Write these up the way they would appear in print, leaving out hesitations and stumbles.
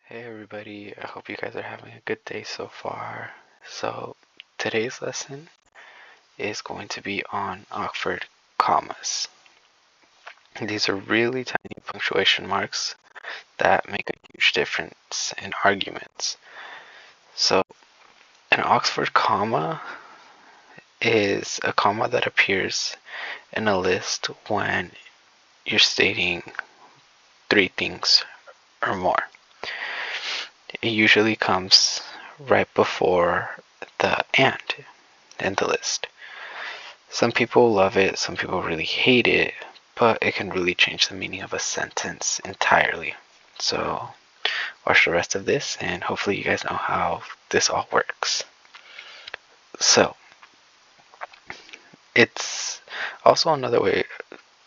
Hey everybody, I hope you guys are having a good day so far. So, today's lesson is going to be on Oxford commas. These are really tiny punctuation marks that make a huge difference in arguments. So, an Oxford comma is a comma that appears in a list when you're stating three things or more. It usually comes right before the and in the list. Some people love it, some people really hate it, but it can really change the meaning of a sentence entirely. So watch the rest of this and hopefully you guys know how this all works. So it's also another way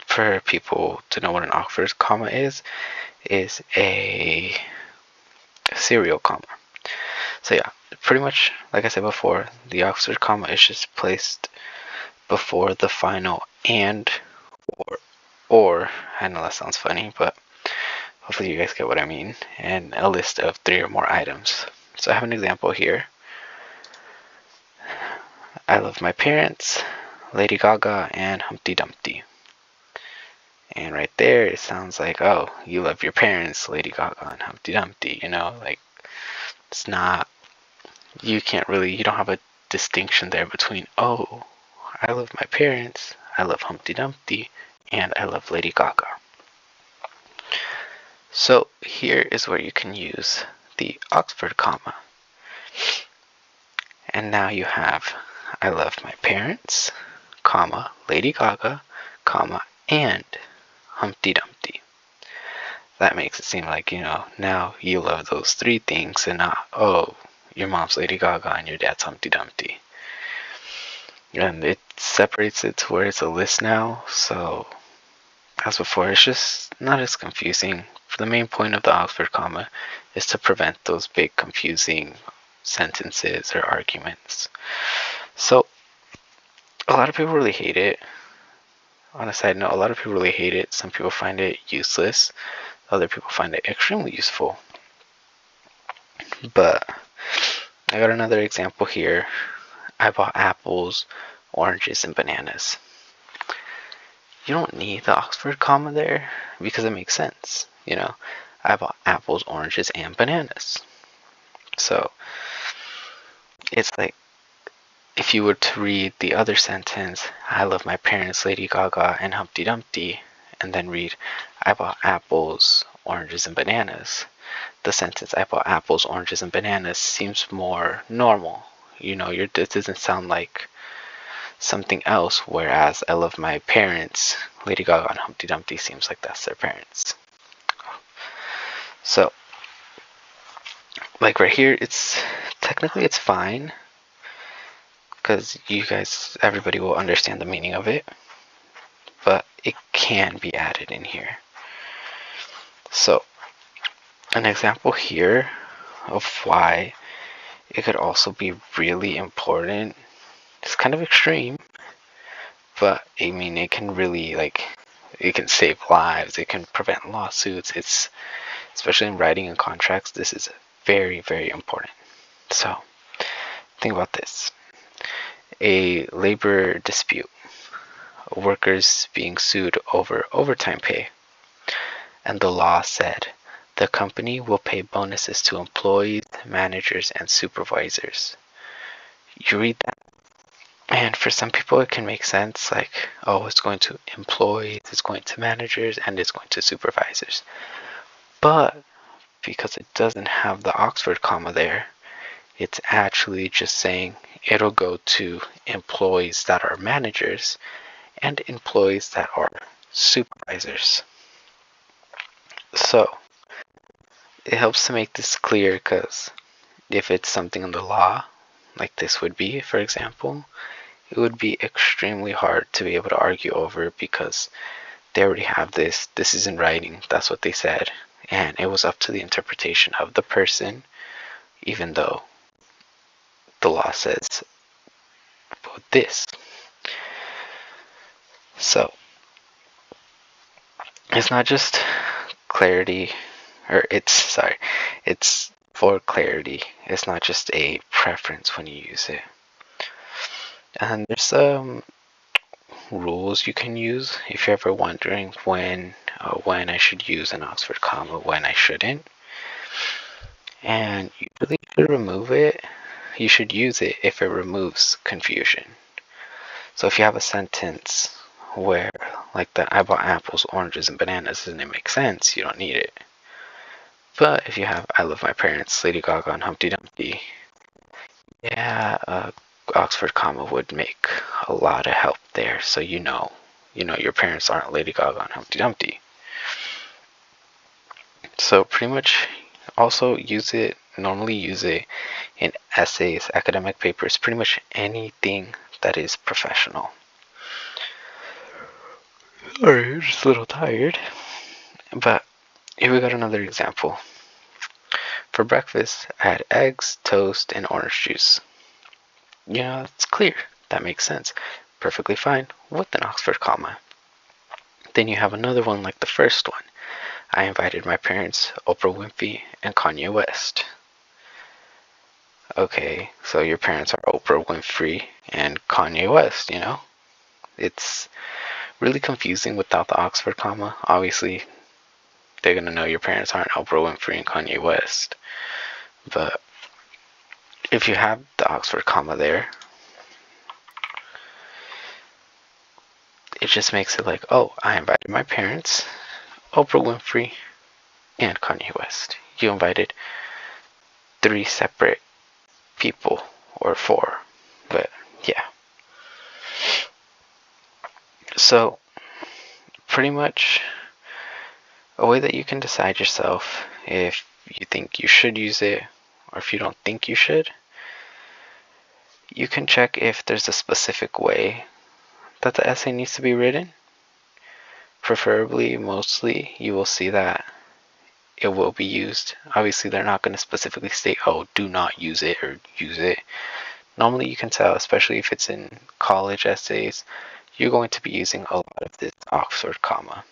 for people to know what an Oxford comma is a serial comma. So yeah, pretty much like I said before, the Oxford comma is just placed before the final and or I know that sounds funny, but hopefully you guys get what I mean, and a list of 3 or more items. So I have an example here. I love my parents, Lady Gaga, and Humpty Dumpty. And right there, it sounds like, oh, you love your parents, Lady Gaga, and Humpty Dumpty, like, it's not, you don't have a distinction there between, oh, I love my parents, I love Humpty Dumpty, and I love Lady Gaga. So here is where you can use the Oxford comma. And now you have I love my parents, comma, Lady Gaga, comma, and Humpty Dumpty. That makes it seem like, now you love those 3 things and not, oh, your mom's Lady Gaga and your dad's Humpty Dumpty. And it separates it to where it's a list now, so as before, it's just not as confusing. The main point of the Oxford comma is to prevent those big confusing sentences or arguments. So a lot of people really hate it. On a side note, a lot of people really hate it. Some people find it useless. Other people find it extremely useful. But I got another example here. I bought apples, oranges, and bananas. You don't need the Oxford comma there because it makes sense. I bought apples, oranges, and bananas. So it's like if you were to read the other sentence, I love my parents, Lady Gaga, and Humpty Dumpty, and then read, I bought apples, oranges, and bananas. The sentence, I bought apples, oranges, and bananas seems more normal. It doesn't sound like something else, whereas I love my parents, Lady Gaga, and Humpty Dumpty seems like that's their parents. So, like right here, technically it's fine, because everybody will understand the meaning of it, but it can be added in here. So, an example here of why it could also be really important. It's kind of extreme, but I mean, it can really, it can save lives, it can prevent lawsuits. It's, especially in writing and contracts, this is very, very important. So, think about this. A labor dispute. Workers being sued over overtime pay. And the law said the company will pay bonuses to employees, managers, and supervisors. You read that, and for some people it can make sense, like, oh, it's going to employees, it's going to managers, and it's going to supervisors. But because it doesn't have the Oxford comma there, it's actually just saying it'll go to employees that are managers and employees that are supervisors. So it helps to make this clear, because if it's something in the law, like this would be, for example, it would be extremely hard to be able to argue over, because they already have this. This is in writing. That's what they said. And it was up to the interpretation of the person, even though the law says this. So it's not just clarity or it's for clarity. It's not just a preference when you use it. And there's some rules you can use if you're ever wondering when I should use an Oxford comma, when I shouldn't. And usually you should remove it. You should use it if it removes confusion. So if you have a sentence where, like, the I bought apples, oranges, and bananas doesn't make sense, you don't need it. But if you have I love my parents, Lady Gaga, and Humpty Dumpty, yeah, Oxford comma would make a lot of help there. So you know your parents aren't Lady Gaga and Humpty Dumpty. So pretty much also normally use it in essays, academic papers, pretty much anything that is professional. Sorry, I'm just a little tired. But here we got another example. For breakfast, I had eggs, toast, and orange juice. It's clear. That makes sense. Perfectly fine with an Oxford comma. Then you have another one like the first one. I invited my parents, Oprah Winfrey, and Kanye West. Okay, so your parents are Oprah Winfrey and Kanye West, It's really confusing without the Oxford comma. Obviously, they're going to know your parents aren't Oprah Winfrey and Kanye West. But if you have the Oxford comma there, it just makes it like, oh, I invited my parents, Oprah Winfrey, and Kanye West. You invited 3 separate people, or 4, but yeah. So pretty much a way that you can decide yourself if you think you should use it or if you don't think you should, you can check if there's a specific way that the essay needs to be written. Preferably, mostly, you will see that it will be used. Obviously, they're not going to specifically state, oh, do not use it or use it. Normally, you can tell, especially if it's in college essays, you're going to be using a lot of this Oxford comma.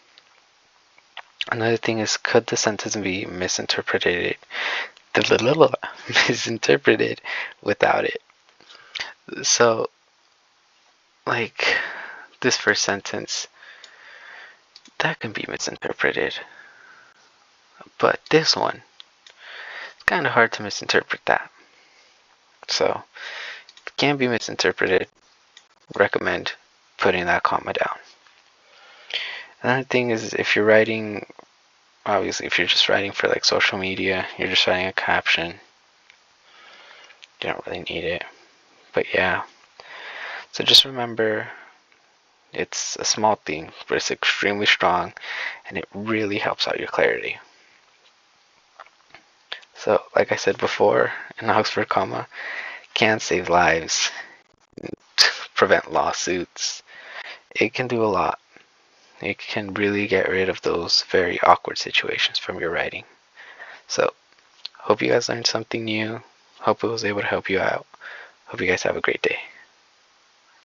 Another thing is, could the sentence be misinterpreted without it? So, like, this first sentence, that can be misinterpreted. But this one, it's kind of hard to misinterpret that. So, if it can be misinterpreted, recommend putting that comma down. Another thing is, if you're writing, obviously, if you're just writing for like social media, you're just writing a caption, you don't really need it. But yeah, so just remember, it's a small thing, but it's extremely strong, and it really helps out your clarity. So, like I said before, an Oxford comma can save lives, prevent lawsuits. It can do a lot. It can really get rid of those very awkward situations from your writing. So, hope you guys learned something new. Hope it was able to help you out. Hope you guys have a great day.